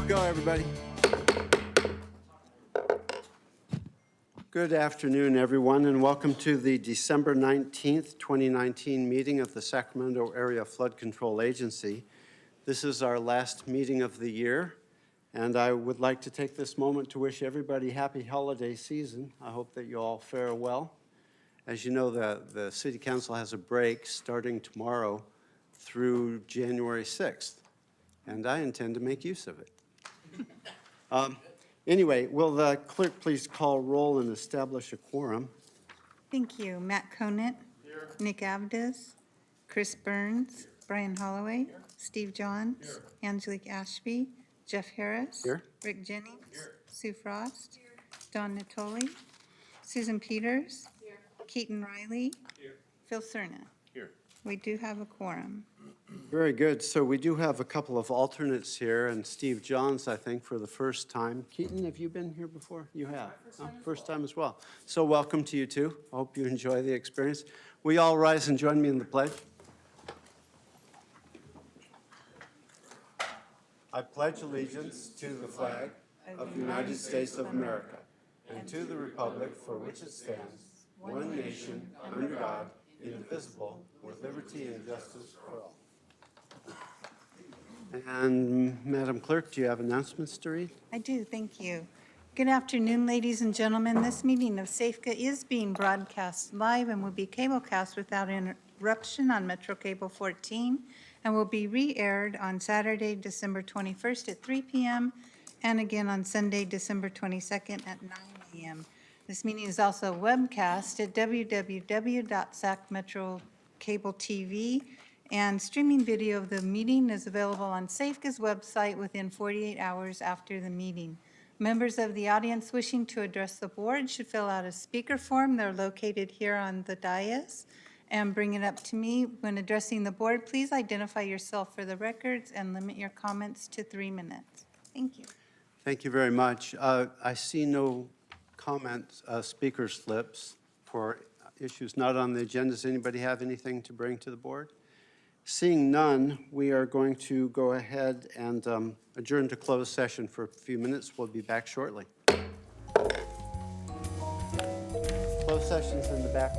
Go, everybody. Good afternoon, everyone, and welcome to the December 19th, 2019 meeting of the Sacramento Area Flood Control Agency. This is our last meeting of the year, and I would like to take this moment to wish everybody happy holiday season. I hope that you all fare well. As you know, the City Council has a break starting tomorrow through January 6th, and I intend to make use of it. Anyway, will the clerk please call roll and establish a quorum? Thank you. Matt Conant. Here. Nick Avdes. Chris Burns. Brian Holloway. Here. Steve Johns. Here. Angelique Ashby. Jeff Harris. Here. Rick Jennings. Here. Sue Frost. Here. Don Natoli. Susan Peters. Here. Keaton Riley. Here. Phil Cerna. Here. We do have a quorum. Very good. So we do have a couple of alternates here, and Steve Johns, I think, for the first time. Keaton, have you been here before? You have. First time as well. So welcome to you, too. I hope you enjoy the experience. Will you all rise and join me in the pledge? I pledge allegiance to the flag of the United States of America and to the republic for which it stands, one nation, under God, indivisible, with liberty and justice for all. And Madam Clerk, do you have announcements to read? I do, thank you. Good afternoon, ladies and gentlemen. This meeting of SAFCA is being broadcast live and will be cablecast without interruption on Metro Cable 14 and will be re-aired on Saturday, December 21st at 3 p.m. and again on Sunday, December 22nd at 9 a.m. This meeting is also webcast at www.sacmetrocable.tv, and streaming video of the meeting is available on SAFCA's website within 48 hours after the meeting. Members of the audience wishing to address the board should fill out a speaker form. They're located here on the dais, and bring it up to me. When addressing the board, please identify yourself for the records and limit your comments to 3 minutes. Thank you. Thank you very much. I see no comments, speaker slips for issues not on the agenda. Does anybody have anything to bring to the board? Seeing none, we are going to go ahead and adjourn to closed session for a few minutes. We'll be back shortly. Closed session's in the back.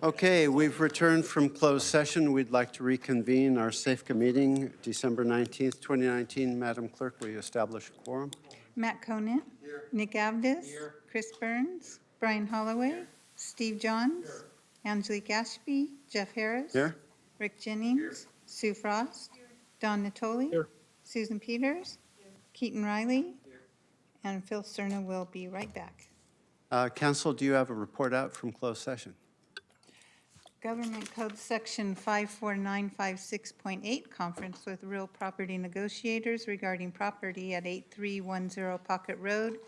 Okay, we've returned from closed session. We'd like to reconvene our SAFCA meeting, December 19th, 2019. Madam Clerk, will you establish a quorum? Matt Conant. Here. Nick Avdes. Here. Chris Burns. Brian Holloway. Here. Steve Johns. Here. Angelique Ashby. Jeff Harris. Here. Rick Jennings. Here. Sue Frost. Here. Don Natoli. Here. Susan Peters. Here. Keaton Riley. Here. And Phil Cerna will be right back. Council, do you have a report out from closed session? Government Code Section 54956.8, conference with real property negotiators regarding property at 8310 Pocket Road,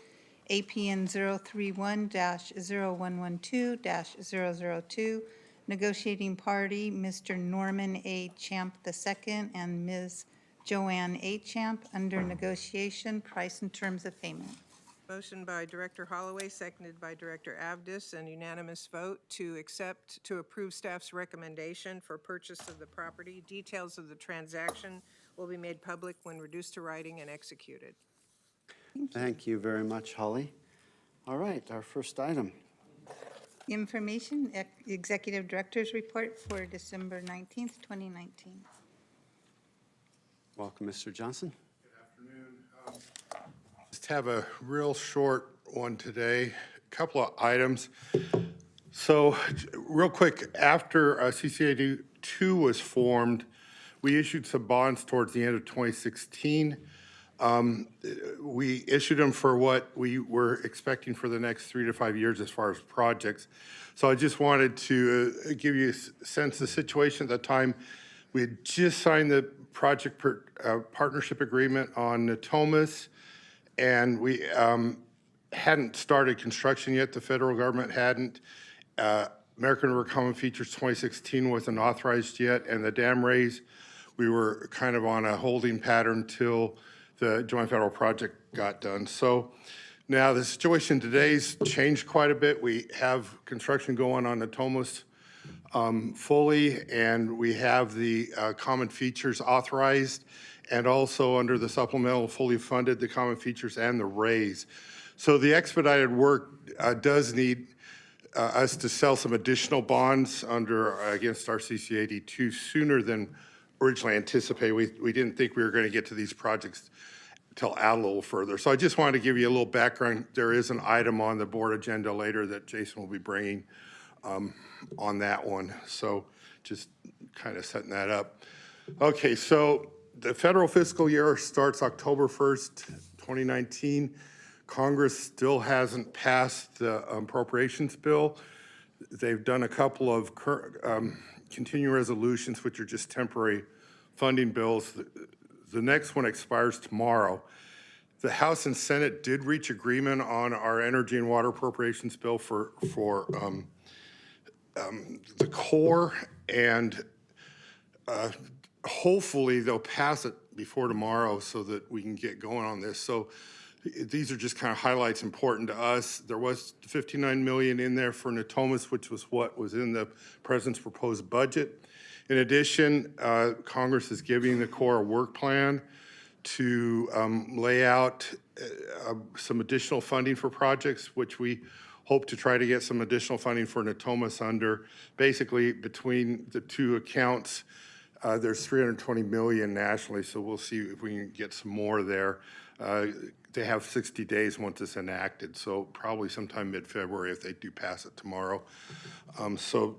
APN 031-0112-002, negotiating party Mr. Norman A. Champ II and Ms. Joanne A. Champ, under negotiation, price and terms of payment. Motion by Director Holloway, seconded by Director Avdes, and unanimous vote to approve staff's recommendation for purchase of the property. Details of the transaction will be made public when reduced to writing and executed. Thank you very much, Holly. All right, our first item. Information, Executive Director's Report for December 19th, 2019. Welcome, Mr. Johnson. Good afternoon. Just have a real short one today. A couple of items. So real quick, after CCAD 2 was formed, we issued some bonds towards the end of 2016. We issued them for what we were expecting for the next 3 to 5 years as far as projects. So I just wanted to give you a sense of the situation at the time. We had just signed the project partnership agreement on Natomas, and we hadn't started construction yet. The federal government hadn't. American River Common Features 2016 wasn't authorized yet, and the dam raise, we were kind of on a holding pattern till the joint federal project got done. So Now, the situation today's changed quite a bit. We have construction going on Natomas fully, and we have the common features authorized, and also under the supplemental fully funded, the common features and the raise. So the expedited work does need us to sell some additional bonds against our CC 82 sooner than originally anticipated. We didn't think we were going to get to these projects till out a little further. So I just wanted to give you a little background. There is an item on the board agenda later that Jason will be bringing on that one. So just kind of setting that up. Okay, so the federal fiscal year starts October 1st, 2019. Congress still hasn't passed the appropriations bill. They've done a couple of continuing resolutions, which are just temporary funding bills. The next one expires tomorrow. The House and Senate did reach agreement on our energy and water appropriations bill for the core, and hopefully they'll pass it before tomorrow so that we can get going on this. So these are just kind of highlights important to us. There was $59 million in there for Natomas, which was what was in the president's proposed budget. In addition, Congress is giving the Corps a work plan to lay out some additional funding for projects, which we hope to try to get some additional funding for Natomas under. Basically, between the two accounts, there's $320 million nationally, so we'll see if we can get some more there. They have 60 days once it's enacted, so probably sometime mid-February if they do pass it tomorrow. So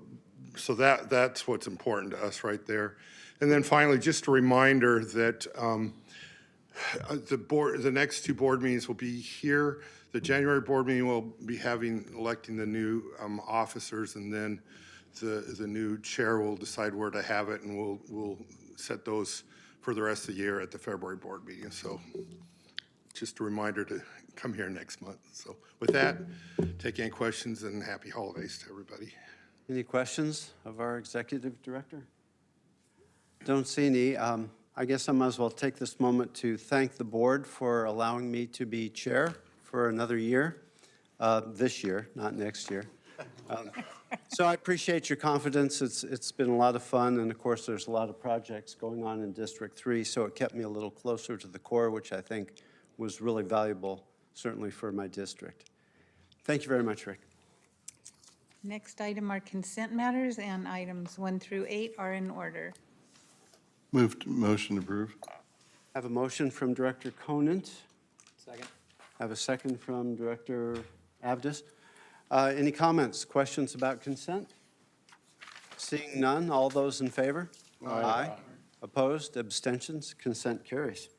that's what's important to us right there. And then finally, just a reminder that the next two board meetings will be here. The January board meeting will be electing the new officers, and then the new chair will decide where to have it, and we'll set those for the rest of the year at the February board meeting. So just a reminder to come here next month. So with that, take any questions, and happy holidays to everybody. Any questions of our executive director? Don't see any. I guess I might as well take this moment to thank the board for allowing me to be chair for another year, this year, not next year. So I appreciate your confidence. It's been a lot of fun, and of course there's a lot of projects going on in District 3, so it kept me a little closer to the core, which I think was really valuable, certainly for my district. Thank you very much, Rick. Next item are consent matters, and items 1 through 8 are in order. Motion approved. Have a motion from Director Conant. Second. Have a second from Director Avdis. Any comments, questions about consent? Seeing none, all those in favor? Aye. Opposed, abstentions, consent carries.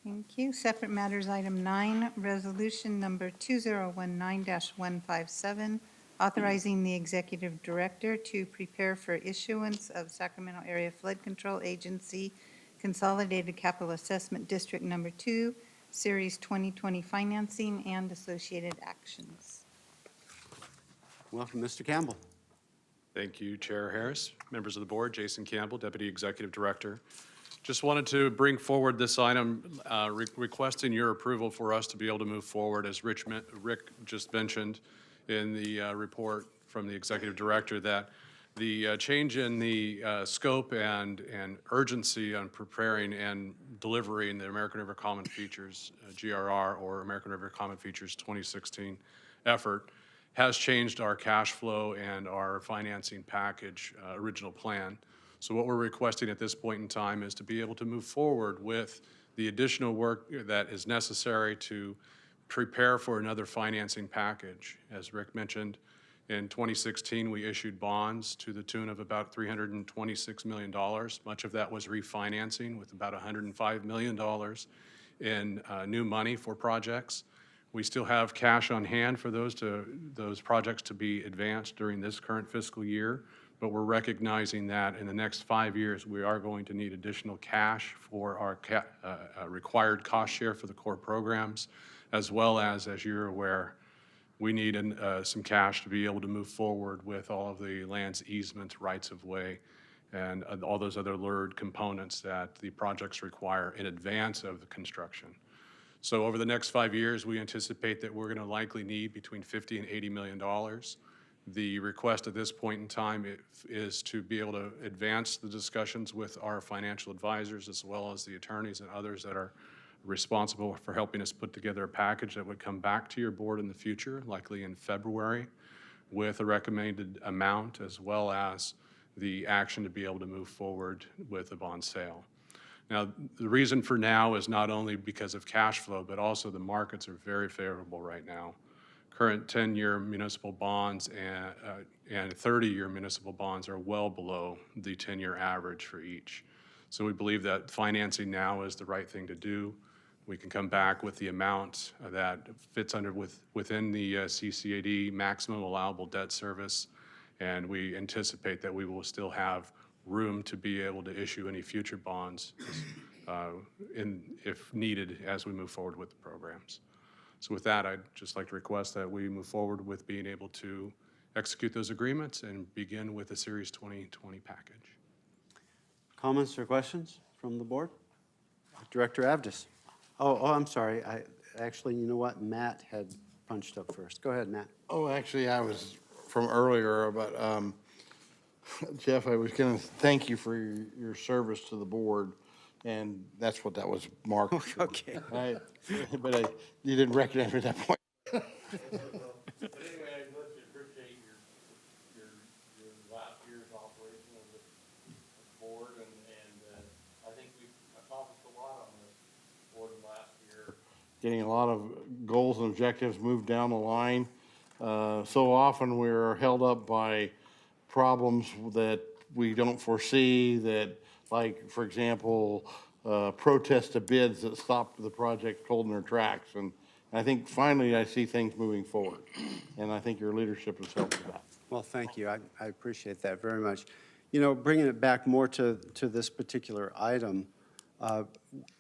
Thank you. Separate matters, item 9, resolution number 2019-157, authorizing the executive director to prepare for issuance of Sacramento Area Flood Control Agency Consolidated Capital Assessment District Number 2, Series 2020 financing and associated actions. Welcome, Mr. Campbell. Thank you, Chair Harris, members of the board, Jason Campbell, Deputy Executive Director. Just wanted to bring forward this item, requesting your approval for us to be able to move forward, as Rick just mentioned in the report from the Executive Director, that the change in the scope and urgency on preparing and delivering the American River Common Features, GRR, or American River Common Features 2016 effort, has changed our cash flow and our financing package original plan. So what we're requesting at this point in time is to be able to move forward with the additional work that is necessary to prepare for another financing package. As Rick mentioned, in 2016, we issued bonds to the tune of about $326 million. Much of that was refinancing with about $105 million in new money for projects. We still have cash on hand for those projects to be advanced during this current fiscal year, but we're recognizing that in the next 5 years, we are going to need additional cash for our required cost share for the core programs, as well as you're aware, we need some cash to be able to move forward with all of the land's easements, rights of way, and all those other lurid components that the projects require in advance of the construction. So over the next 5 years, we anticipate that we're going to likely need between $50 and $80 million. The request at this point in time is to be able to advance the discussions with our financial advisors as well as the attorneys and others that are responsible for helping us put together a package that would come back to your board in the future, likely in February, with a recommended amount as well as the action to be able to move forward with a bond sale. Now, the reason for now is not only because of cash flow, but also the markets are very favorable right now. Current 10-year municipal bonds and 30-year municipal bonds are well below the 10-year average for each. So we believe that financing now is the right thing to do. We can come back with the amount that fits within the CCAD maximum allowable debt service, and we anticipate that we will still have room to be able to issue any future bonds if needed as we move forward with the programs. So with that, I'd just like to request that we move forward with being able to execute those agreements and begin with the Series 2020 package. Comments or questions from the board? Director Avdis. Oh, I'm sorry. Actually, you know what? Matt had punched up first. Go ahead, Matt. Oh, actually, I was from earlier, but Jeff, I was going to thank you for your service to the board, and that's what that was marked. Okay. But you didn't recognize me at that point. But anyway, I'd like to appreciate your last year's operation of the board, and I think we've accomplished a lot on this board last year. Getting a lot of goals and objectives moved down the line. So often we're held up by problems that we don't foresee that, like, for example, protest to bids that stopped the project cold in their tracks. And I think finally I see things moving forward. And I think your leadership has helped with that. Well, thank you. I appreciate that very much. You know, bringing it back more to this particular item,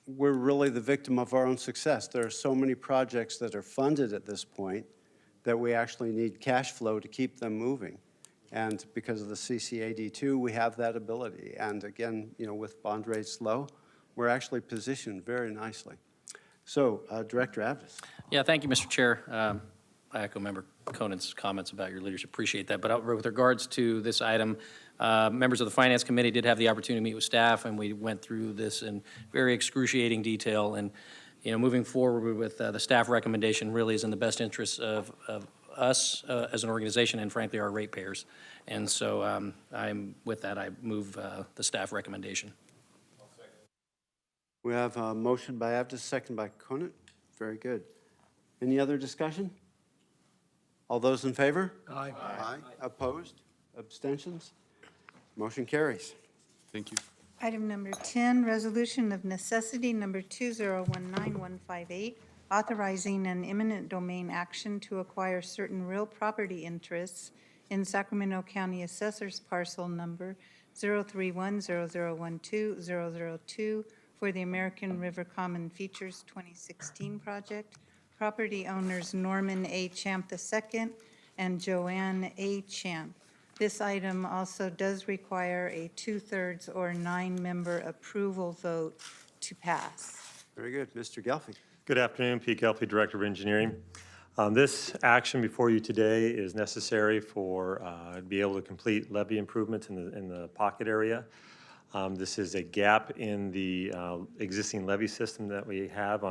we're really the victim of our own success. There are so many projects that are funded at this point that we actually need cash flow to keep them moving. And because of the CCAD2, we have that ability. And again, you know, with bond rates low, we're actually positioned very nicely. So, Director Avdis. Yeah, thank you, Mr. Chair. I echo Member Conan's comments about your leadership. Appreciate that. But with regards to this item, members of the Finance Committee did have the opportunity to meet with staff, and we went through this in very excruciating detail. And, you know, moving forward with the staff recommendation really is in the best interest of us as an organization and, frankly, our ratepayers. And so with that, I move the staff recommendation. We have a motion by Avdis, second by Conant. Very good. Any other discussion? All those in favor? Aye. Aye. Opposed? Abstentions? Motion carries. Thank you. Item number 10, resolution of necessity number 2019158, authorizing an eminent domain action to acquire certain real property interests in Sacramento County Assessor's Parcel Number 0310012-002 for the American River Common Features 2016 project. Property owners Norman A. Champ II and Joanne A. Champ. This item also does require a 2/3 or 9-member approval vote to pass. Very good. Mr. Gelfi. Good afternoon, Pete Gelfi, Director of Engineering. This action before you today is necessary for to be able to complete levee improvements in the pocket area. This is a gap in the existing levee system that we have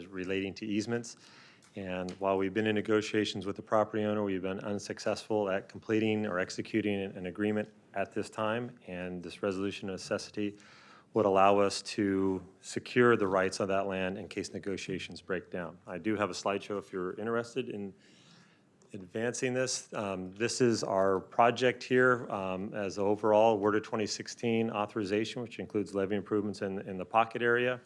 relating to easements. And while we've been in negotiations with the property owner, we've been unsuccessful at completing or executing an agreement at this time. And this resolution of necessity would allow us to secure the rights of that land in case negotiations break down. I do have a slideshow if you're interested in advancing this. This is our project here as overall awarded 2016 authorization, which includes levee improvements in the pocket area,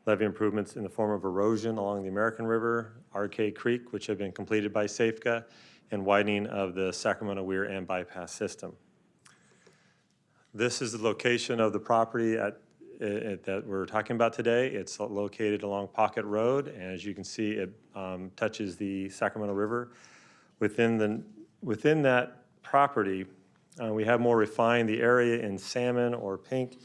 levee improvements in the form of erosion along the American River, Arcade Creek, which have been completed by SAFCA, and widening of the Sacramento Weir and bypass system. This is the location of the property that we're talking about today. It's located along Pocket Road, and as you can see, it touches the Sacramento River. Within that property, we have more refined. The area in salmon or pink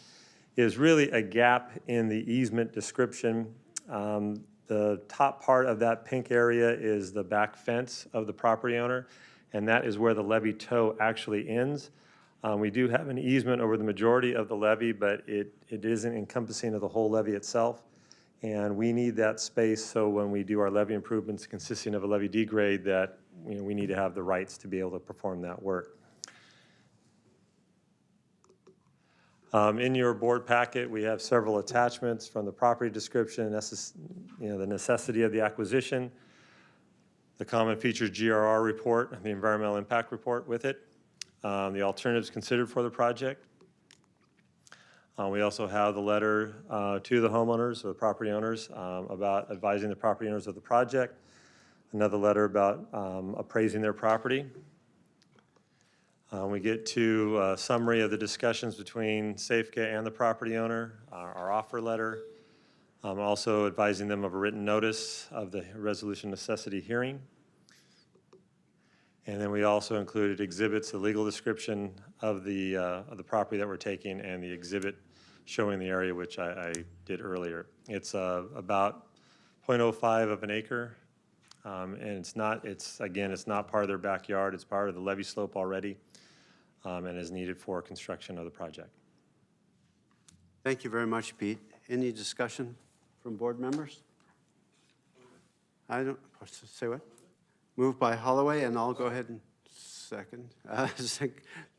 is really a gap in the easement description. The The top part of that pink area is the back fence of the property owner, and that is where the levee toe actually ends. We do have an easement over the majority of the levee, but it isn't encompassing of the whole levee itself. And we need that space so when we do our levee improvements consisting of a levee degrade that, we need to have the rights to be able to perform that work. In your board packet, we have several attachments from the property description, the necessity of the acquisition, the common features GRR report, and the environmental impact report with it, the alternatives considered for the project. We also have the letter to the homeowners or the property owners about advising the property owners of the project, another letter about appraising their property. We get to a summary of the discussions between Safeca and the property owner, our offer letter, also advising them of a written notice of the resolution necessity hearing. And then we also included exhibits, the legal description of the property that we're taking and the exhibit showing the area, which I did earlier. It's about 0.05 of an acre, and it's not part of their backyard. It's part of the levee slope already, and is needed for construction of the project. Thank you very much, Pete. Any discussion from board members? Say what? Moved by Holloway, and I'll go ahead and second.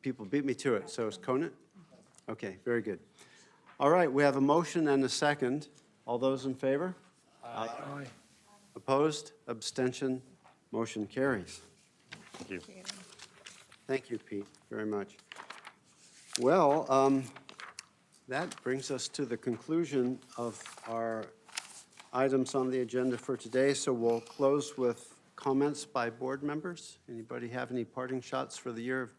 People beat me to it, so it's Conant? Okay, very good. All right, we have a motion and a second. All those in favor? Aye. Opposed? Abstention? Motion carries. Thank you. Thank you, Pete, very much. Well, that brings us to the conclusion of our items on the agenda for today, so we'll close with comments by board members. Anybody have any parting shots for the year of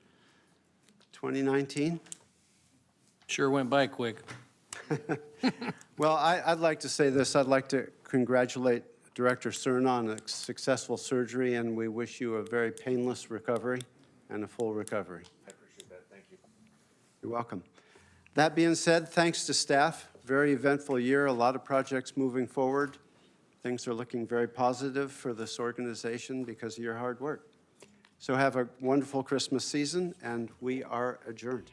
2019? Sure went by quick. Well, I'd like to say this. I'd like to congratulate Director Cerna on a successful surgery, and we wish you a very painless recovery and a full recovery. I appreciate that. Thank you. You're welcome. That being said, thanks to staff, very eventful year, a lot of projects moving forward. Things are looking very positive for this organization because of your hard work. So have a wonderful Christmas season, and we are adjourned.